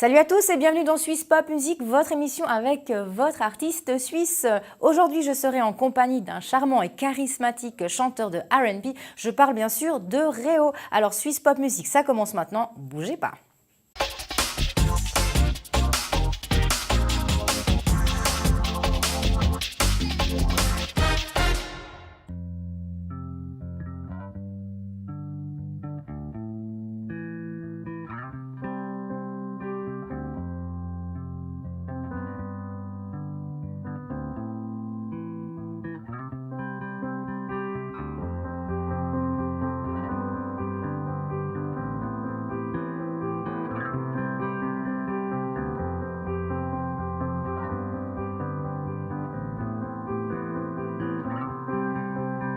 Salut à tous et bienvenue dans Suisse Pop Music, votre émission avec votre artiste suisse. Aujourd'hui, je serai en compagnie d'un charmant et charismatique chanteur de R&B. Je parle bien sûr de Réo. Alors Suisse Pop Music, ça commence maintenant, bougez pas.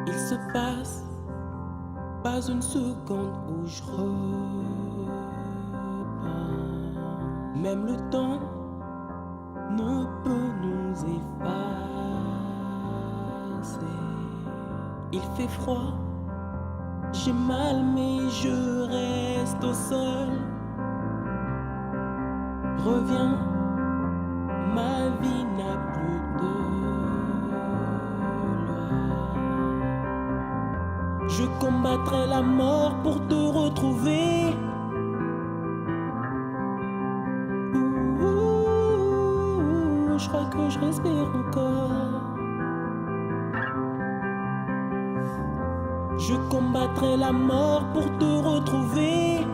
Il se passe pas une seconde où je repars. Même le temps ne peut nous effacer. Il fait froid, j'ai mal mais je reste au sol. Reviens, ma vie n'a plus de Je combattrai la mort pour te retrouver. Je crois que je respire encore. Je combattrai la mort pour te retrouver.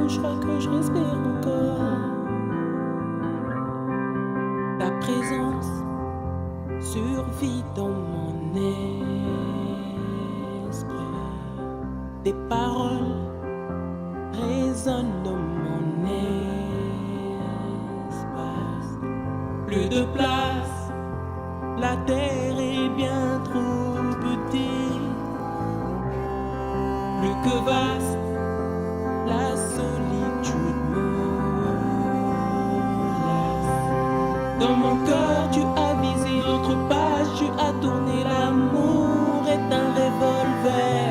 Je crois que je respire encore. Ta présence survit dans mon esprit. Tes paroles résonnent dans mon espace. Plus de place, la terre est bien trop petite. Plus que vaste, la solitude me lasse. Dans mon cœur, tu as visé notre page, tu as tourné. L'amour est un revolver.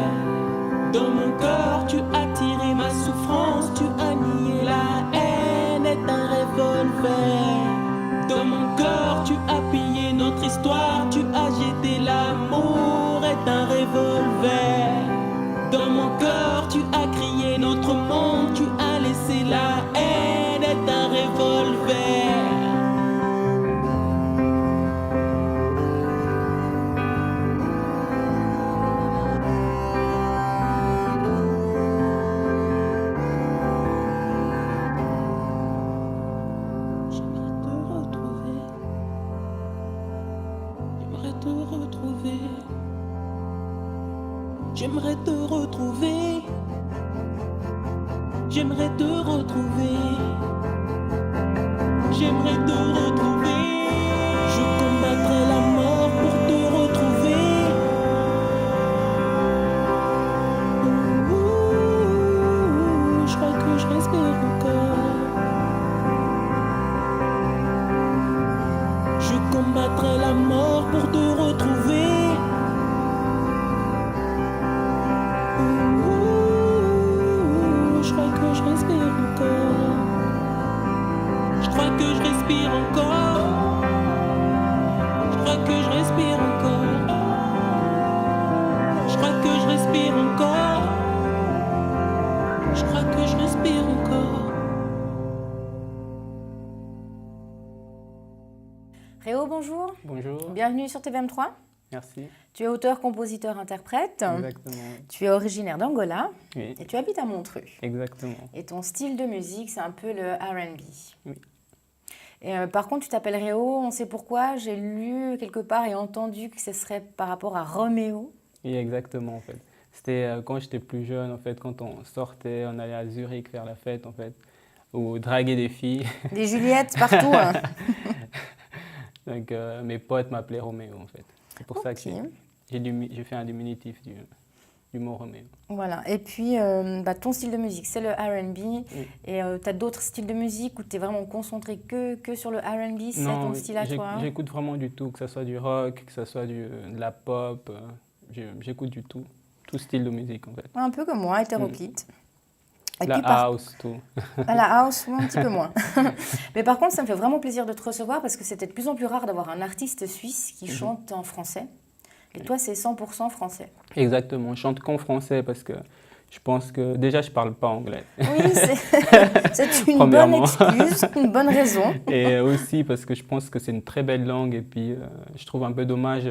Dans mon cœur, tu as tiré ma souffrance, tu as nié. La haine est un revolver. Dans mon cœur, tu as pillé notre histoire, tu as jeté. L'amour est un revolver. Dans mon cœur, tu as crié notre monde, tu as laissé. La haine est un revolver. J'aimerais te retrouver. J'aimerais te retrouver. J'aimerais te retrouver. Je combattrai la mort pour te retrouver. Je crois que je respire encore. Je combattrai la mort pour te retrouver. Je crois que je respire encore. Je crois que je respire encore. Je crois que je respire encore. Je crois que je respire encore. Je crois que je respire encore. Réo, bonjour. Bonjour, Bienvenue sur TVM3. merci. Tu es auteur, compositeur, interprète. Exactement. Tu es originaire d'Angola Oui, et tu habites à Montreux. exactement. Et ton style de musique, c'est un peu le R&B. Oui. Et par contre, tu t'appelles Réo, on sait pourquoi. J'ai lu quelque part et entendu que ce serait par rapport à Roméo. Oui, exactement en fait. C'était quand j'étais plus jeune en fait, quand on sortait, on allait à Zurich faire la fête en fait, ou draguer des filles. Des Juliettes partout. Hein. Donc mes potes m'appelaient Roméo en fait. C'est pour ça que Ok. j'ai fait un diminutif du mot Roméo. Voilà. Et puis, ton style de musique, c'est le R&B. Oui. Et tu as d'autres styles de musique où tu es vraiment concentré que sur le R&B. C'est Non, ton style à toi. Hein. j'écoute vraiment du tout, que ce soit du rock, que ce soit de la pop. J'écoute du tout. tout style de musique en fait. Un peu comme moi, hétéroclite. Et La puis house, tout. à la house, un petit peu moins. Mais par contre, ça me fait vraiment plaisir de te recevoir parce que c'était de plus en plus rare d'avoir un artiste suisse qui chante en français. Et toi, c'est 100% français. Exactement, je chante qu'en français parce que je pense que déjà je parle pas anglais. Oui, c'est une bonne Premièrement. excuse, une bonne raison. Et aussi parce que je pense que c'est une très belle langue et puis je trouve un peu dommage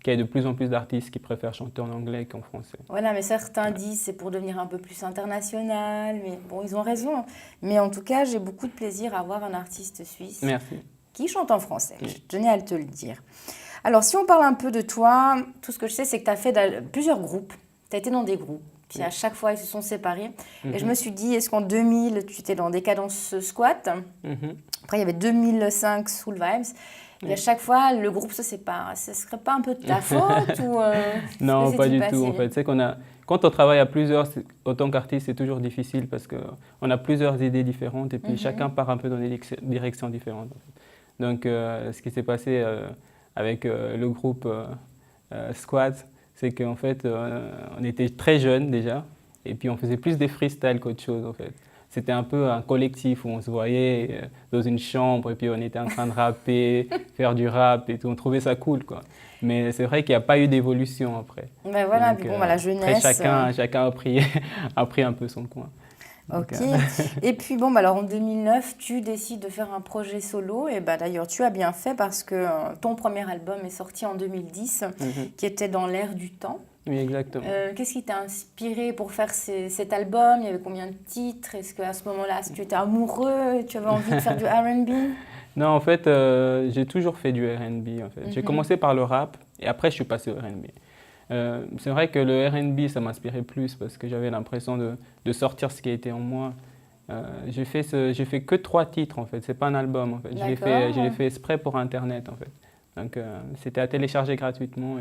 qu'il y ait de plus en plus d'artistes qui préfèrent chanter en anglais qu'en français. Voilà, mais certains disent c'est pour devenir un peu plus international, mais bon, ils ont raison. Mais en tout cas, j'ai beaucoup de plaisir à avoir un artiste suisse Merci. qui chante en français. Je tenais à te le dire. Alors, si on parle un peu de toi, tout ce que je sais, c'est que tu as fait plusieurs groupes. Tu as été dans des groupes. Puis à chaque fois, ils se sont séparés. Et je me suis dit, est-ce qu'en 2000, tu étais dans Décadence Squat? Après, il y avait 2005 Soul Vibes. Et à chaque fois, le groupe se sépare. Ce ne serait pas un peu de ta faute ou Non, que pas du passé tout. En fait, c'est quand on travaille à plusieurs, autant qu'artiste, c'est toujours difficile parce qu'on a plusieurs idées différentes et puis chacun part un peu dans des directions différentes. En fait. Donc, ce qui s'est passé avec le groupe Squat, c'est qu'en fait, on était très jeunes déjà, et puis on faisait plus des freestyles qu'autre chose, en fait. C'était un peu un collectif où on se voyait dans une chambre, et puis on était en train de rapper, faire du rap et tout. On trouvait ça cool, quoi. Mais c'est vrai qu'il n'y a pas eu d'évolution après. Ben voilà, Donc, puis bon, la jeunesse... Après, chacun a pris un peu son coin. Ok. Et puis bon, alors en 2009, tu décides de faire un projet solo. Et d'ailleurs, tu as bien fait parce que ton premier album est sorti en 2010, qui était dans l'air du temps. Oui, exactement. Qu'est-ce qui t'a inspiré pour faire cet album? Il y avait combien de titres? Est-ce qu'à ce moment-là, tu étais amoureux? Tu avais envie de faire du R&B? Non, en fait, j'ai toujours fait du R&B. En fait. J'ai commencé par le rap et après, je suis passé au R&B. C'est vrai que le R&B, ça m'inspirait plus parce que j'avais l'impression de sortir ce qui était en moi. J'ai fait que 3 titres, en fait. C'est pas un album, en fait. Je l'ai fait exprès pour Internet, en fait. Donc, c'était à télécharger gratuitement.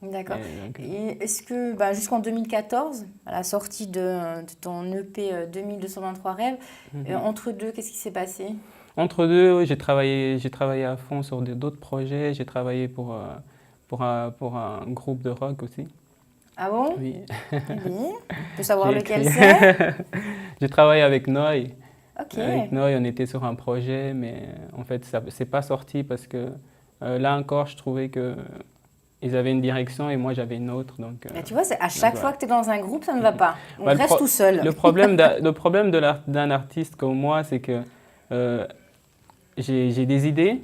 D'accord. Et est-ce que jusqu'en 2014, à la sortie de ton EP 2223 Rêves, entre deux, qu'est-ce qui s'est passé? Entre deux, j'ai travaillé à fond sur d'autres projets. J'ai travaillé pour un groupe de rock aussi. Ah bon? Oui. Oui. On peut savoir lequel c'est? J'ai travaillé avec Noy. Ok. Avec Noy, on était sur un projet, mais en fait, ça c'est pas sorti parce que là encore, je trouvais qu'ils avaient une direction et moi, j'avais une autre. Donc, tu vois, c'est à chaque fois que tu es dans un groupe, ça ne va pas. On reste tout seul. Le problème d'un artiste comme moi, c'est que j'ai des idées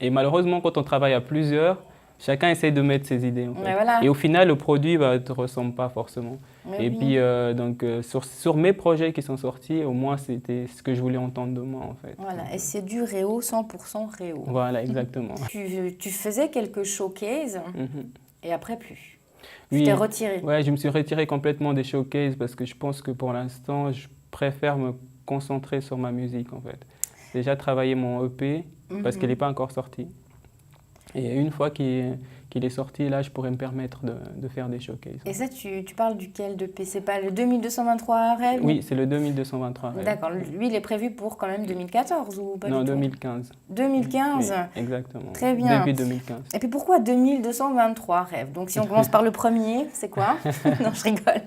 et malheureusement, quand on travaille à plusieurs, chacun essaie de mettre ses idées. En fait. Voilà. Et au final, le produit ne te ressemble pas forcément. Mais puis, sur mes projets qui sont sortis, au moins, c'était ce que je voulais entendre de moi. En fait. Voilà, et c'est du Réo, 100% Réo. Voilà, exactement. Tu faisais quelques showcases et après plus. Oui, tu t'es retiré. Oui, je me suis retiré complètement des showcases parce que je pense que pour l'instant, je préfère me concentrer sur ma musique. En fait. Déjà, travailler mon EP parce qu'il n'est pas encore sorti. Et une fois qu'il est sorti, là, je pourrais me permettre de faire des showcases. Et ça, tu parles duquel de P? C'est pas le 2223 Rêves? Oui, c'est le 2223 Rêves. D'accord. Lui, il est prévu pour quand même 2014 ou pas? Non, du tout? 2015. Oui, 2015? exactement. Très bien. Début 2015. Et puis pourquoi 2223 Rêves? Donc si on commence par le premier, c'est quoi? Non, je rigole.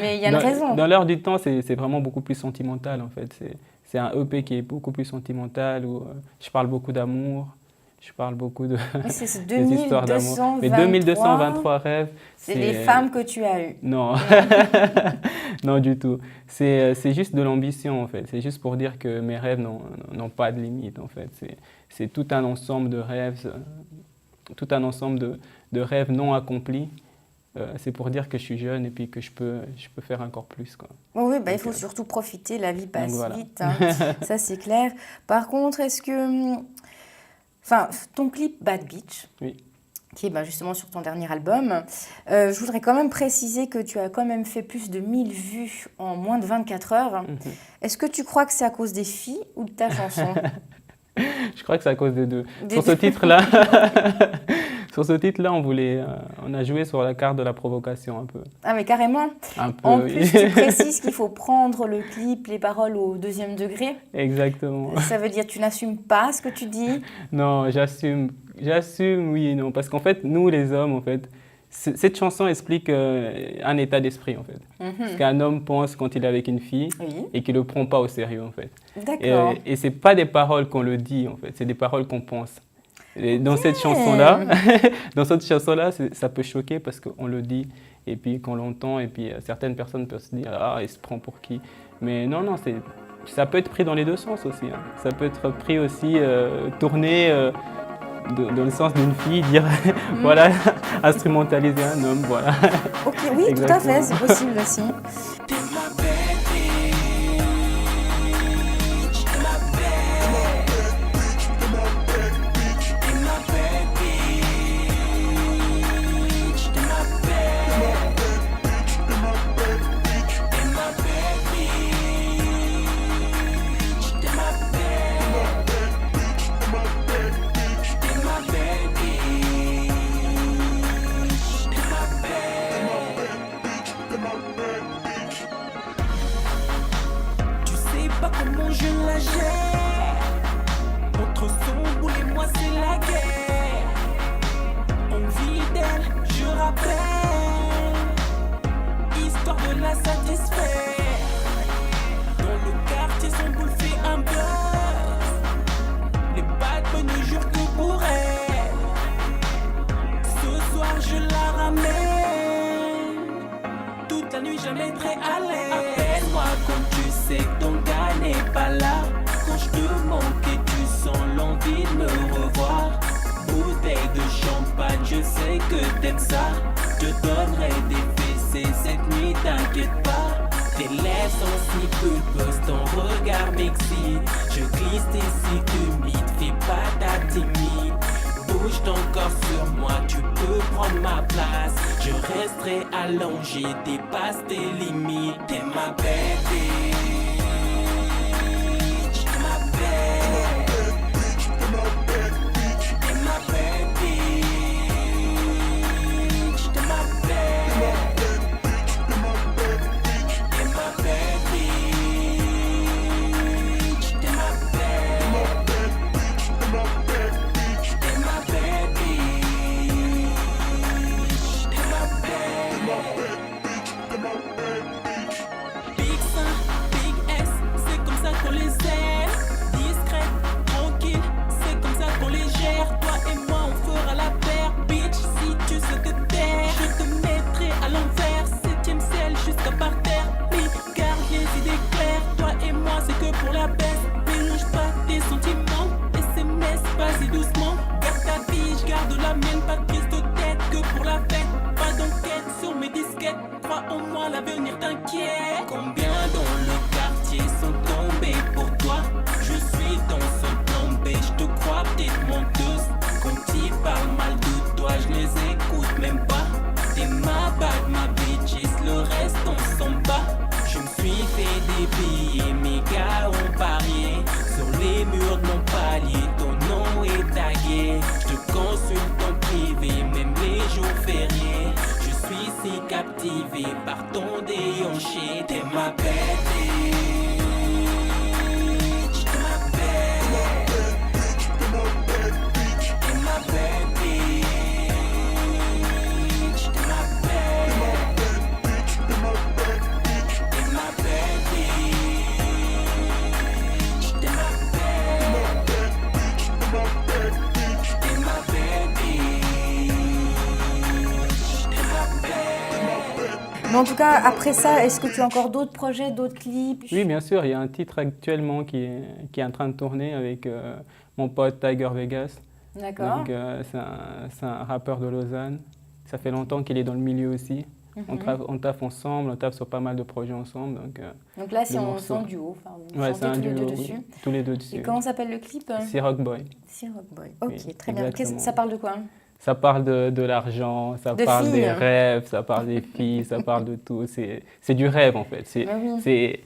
Mais il y a une raison. Dans l'air du temps, c'est vraiment beaucoup plus sentimental, en fait. C'est un EP qui est beaucoup plus sentimental, où je parle beaucoup d'amour. Je parle beaucoup des histoires d'amour. Mais 2223 Rêves, c'est les femmes que tu as eues. Non, non du tout. C'est juste de l'ambition en fait. C'est juste pour dire que mes rêves n'ont pas de limite en fait. C'est tout un ensemble de rêves, tout un ensemble de rêves non accomplis. C'est pour dire que je suis jeune et puis que je peux faire encore plus. Quoi. Oui, il faut surtout profiter, la vie passe vite, hein. Ça c'est clair. Par contre, est-ce que... ton clip Bad Bitch, qui est justement sur ton dernier album, je voudrais quand même préciser que tu as quand même fait plus de 1000 vues en moins de 24 heures. Est-ce que tu crois que c'est à cause des filles ou de ta chanson? Je crois que c'est à cause des deux. Sur ce titre-là, on a joué sur la carte de la provocation un peu. Ah mais carrément. Un peu, en plus, tu précises qu'il faut prendre le clip, les paroles au 2e degré. Exactement. Ça veut dire que tu n'assumes pas ce que tu dis? Non, j'assume oui et non. Parce qu'en fait, nous les hommes, en fait, cette chanson explique un état d'esprit, en fait. Ce qu'un homme pense quand il est avec une fille et qu'il ne le prend pas au sérieux, en fait. D'accord. Et ce n'est pas des paroles qu'on le dit, en fait, c'est des paroles qu'on pense. Et dans cette chanson-là, ça peut choquer parce qu'on le dit et puis qu'on l'entend et puis certaines personnes peuvent se dire « Ah, il se prend pour qui ?» Mais non, ça peut être pris dans les deux sens aussi. Hein. Ça peut être pris aussi, tourné dans le sens d'une fille, dire voilà, instrumentaliser un homme, voilà. Ok, oui, tout à fait, c'est possible aussi. Comment je la gère? Entre son boule et moi c'est la guerre. Envie d'elle, je rappelle, histoire de la satisfaire. Dans le quartier son boule fait un buzz. Les bad boys ne jurent que pour elle. Ce soir je la ramène. Toute la nuit jamais très à l'aise. Appelle-moi quand tu sais que ton gars n'est pas là. Quand je te manque et tu sens l'envie de me revoir. Bouteille de champagne, je sais que t'aimes ça. Je te donnerai des fessées cette nuit, t'inquiète pas. Tes lèvres sont si pulpeuses, ton regard m'excite. Je glisse tes cycles humides, fais pas ta timide. Bouge ton corps sur moi, tu peux prendre ma place. Je resterai allongé, dépasse tes limites. T'es ma baby. L'avenir t'inquiète. Combien dans le quartier sont tombés pour toi? Je suis dans ce tombé, je te crois peut-être menteuse. Quand ils parlent mal de toi, je les écoute même pas. T'es ma bad, ma bitches, le reste on s'en bat. Je me suis fait des billets, mes gars ont parié. Sur les murs de mon palier, ton nom est tagué. Je te consulte en privé, même les jours fériés. Je suis si captivé par ton déhanché. T'es ma baby. T'es ma baby. T'es ma baby. T'es ma baby. T'es ma baby. T'es ma baby. T'es ma baby. Mais en tout cas, après ça, est-ce que tu as encore d'autres projets, d'autres clips? Oui, bien sûr, il y a un titre actuellement qui est en train de tourner avec mon pote Tiger Vegas. D'accord. Donc, c'est un rappeur de Lausanne. Ça fait longtemps qu'il est dans le milieu aussi. On taffe ensemble, on taffe sur pas mal de projets ensemble. Donc là, c'est en duo. Enfin, vous Ouais, chantez c'est un tous les duo, deux dessus. oui, tous les deux dessus. Et comment s'appelle le clip? C'est Rock Boy. C'est Rock Boy. Ok, Oui, très bien. exactement. Ça parle de quoi? Ça parle de l'argent, ça De parle filles. des rêves, ça parle des filles, ça parle de tout. C'est du rêve en fait. Bah oui. C'est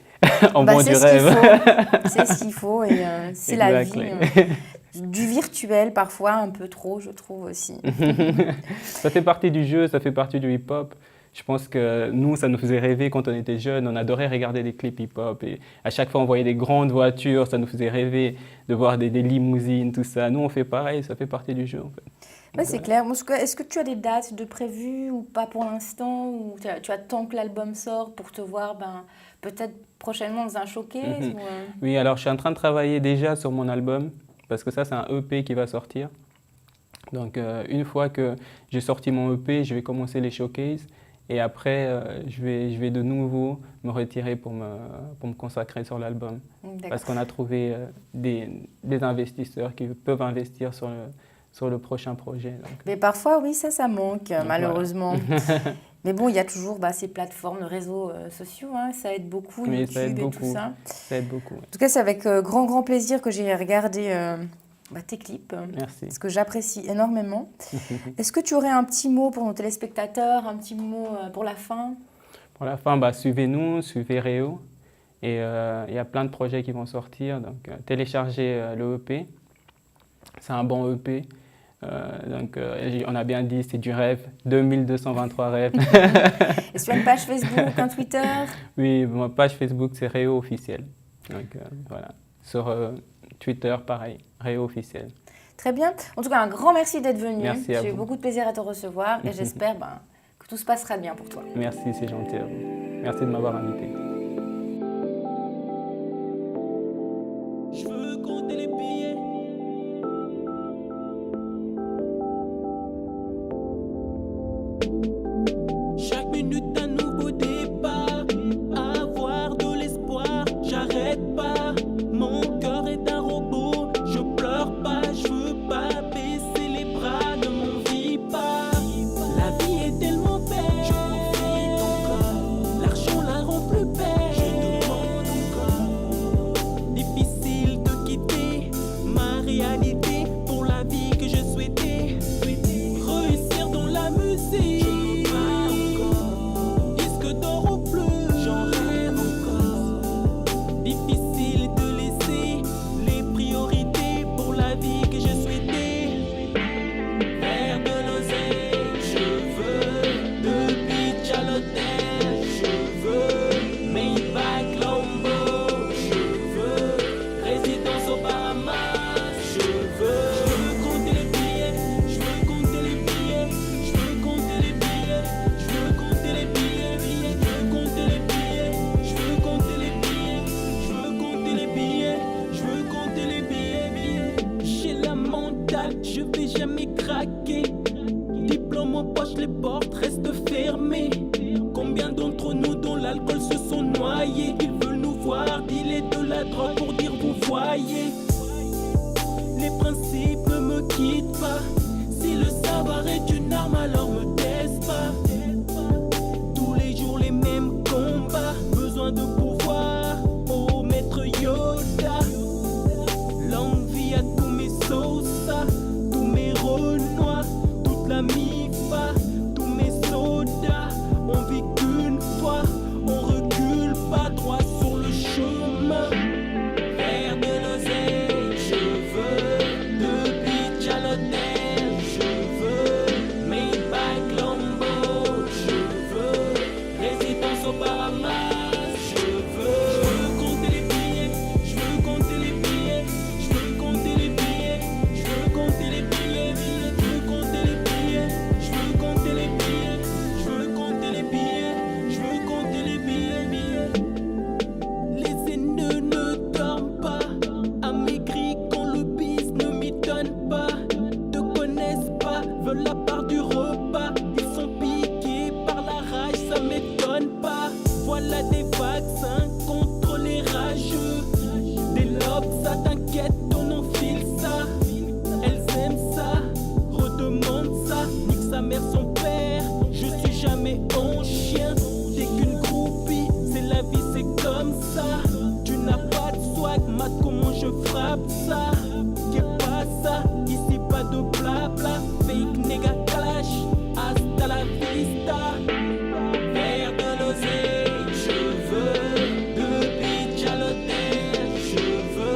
en Bah, bon c'est du ce qu'il rêve. faut. C'est ce qu'il faut et c'est la vie. Exactly. Du virtuel parfois, un peu trop, je trouve aussi. Ça fait partie du jeu, ça fait partie du hip-hop. Je pense que nous, ça nous faisait rêver quand on était jeunes. On adorait regarder des clips hip-hop. Et à chaque fois, on voyait des grandes voitures. Ça nous faisait rêver de voir des limousines, tout ça. Nous, on fait pareil. Ça fait partie du jeu, en fait. Ouais, c'est clair. Est-ce que tu as des dates de prévues ou pas pour l'instant? Ou tu attends que l'album sort pour te voir peut-être prochainement dans un showcase Oui, alors je suis en train de travailler déjà sur mon album, parce que ça, c'est un EP qui va sortir. Donc, une fois que j'ai sorti mon EP, je vais commencer les showcases. Et après, je vais de nouveau me retirer pour me consacrer sur l'album. Parce qu'on a trouvé des investisseurs qui peuvent investir sur le prochain projet. Donc. Mais parfois, oui, ça manque, Donc, malheureusement. Voilà. Mais bon, il y a toujours ces plateformes, les réseaux sociaux, hein, ça aide beaucoup, Oui, YouTube ça aide et beaucoup. tout ça. Ça aide beaucoup. En tout cas, c'est avec grand plaisir que j'ai regardé tes clips. Merci. Parce que j'apprécie énormément. Est-ce que tu aurais un petit mot pour nos téléspectateurs, un petit mot pour la fin? Pour la fin, suivez-nous, suivez Réo. Et il y a plein de projets qui vont sortir. Donc, téléchargez le EP. C'est un bon EP. On a bien dit, c'est du rêve. 2223 rêves. Est-ce que tu as une page Facebook, un Twitter? Oui, ma page Facebook, c'est Réo officiel. Donc, voilà. Sur Twitter, pareil, Réo officiel. Très bien. En tout cas, un grand merci d'être venu. Merci à J'ai eu vous. beaucoup de plaisir à te recevoir et j'espère que tout se passera bien pour toi. Merci, c'est gentil à vous. Merci de m'avoir invité. Je veux compter les billets. Chaque minute un nouveau départ. Avoir de l'espoir, j'arrête pas. Mon cœur est un robot. Je pleure pas, je veux pas baisser les bras. Ne m'envie pas. La vie est tellement belle. Je profite encore. L'argent la rend plus belle. Je demande encore. Difficile de quitter ma réalité pour la vie que je souhaitais. Réussir dans la musique. Je veux pas encore. Disque d'or ou plus. J'en rêve encore. Difficile de laisser les priorités pour la vie que je souhaitais. Faire de l'oseille, je veux. De beach à l'hôtel, je veux. Maybach Lambo, je veux. Résidence aux Bahamas, je veux. Je veux compter les billets, je veux compter les billets, je veux compter les billets, je veux compter les billets, je veux compter les billets, je veux compter les billets, je veux compter les billets, je veux compter les billets. J'ai la mentale, je vais jamais craquer. Diplôme en poche, les portes restent fermées. Combien d'entre nous dans l'alcool se sont noyés? Ils veulent nous voir dealer de la drogue pour dire vous voyez. Les principes ne me quittent pas. Si le savoir est une arme, alors me teste pas. Tous les jours les mêmes combats. Besoin de pouvoir, oh maître Yoda. L'envie à tous mes Sosa, tous mes Renois, toute la MIFA, tous mes sodas. On vit qu'une fois, on recule pas droit sur le chemin. Faire de l'oseille, je veux. De beach à l'hôtel, je veux. Maybach Lambo, je veux. Résidence aux Bahamas, je veux. Je veux compter les billets, je veux compter les billets, je veux compter les billets, je veux compter les billets, je veux compter les billets, je veux compter les billets, je veux compter les billets, je veux compter les billets. Les haineux ne dorment pas, amaigris quand le bis ne m'y donne pas. Te connaissent pas, veulent la part du repas. Ils sont piqués par la rage, ça m'étonne pas. Voilà des vaccins contre les rageux. Des lobes, ça t'inquiète, on enfile ça. Elles aiment ça, redemande ça. Nique sa mère, son père, je suis jamais en chien. T'es qu'une groupie, c'est la vie, c'est comme ça. Tu n'as pas de swag, mat comment je frappe ça. Qu'est pas ça, ici pas de blabla. Fake nigga clash, hasta la vista. Faire de l'oseille, je veux. De beach à l'hôtel, je veux.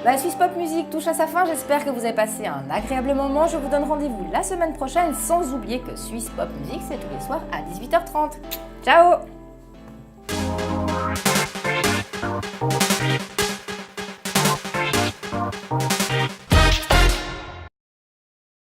La Swiss Pop Music touche à sa fin, j'espère que vous avez passé un agréable moment. Je vous donne rendez-vous la semaine prochaine, sans oublier que Swiss Pop Music, c'est tous les soirs à 18h30. Ciao!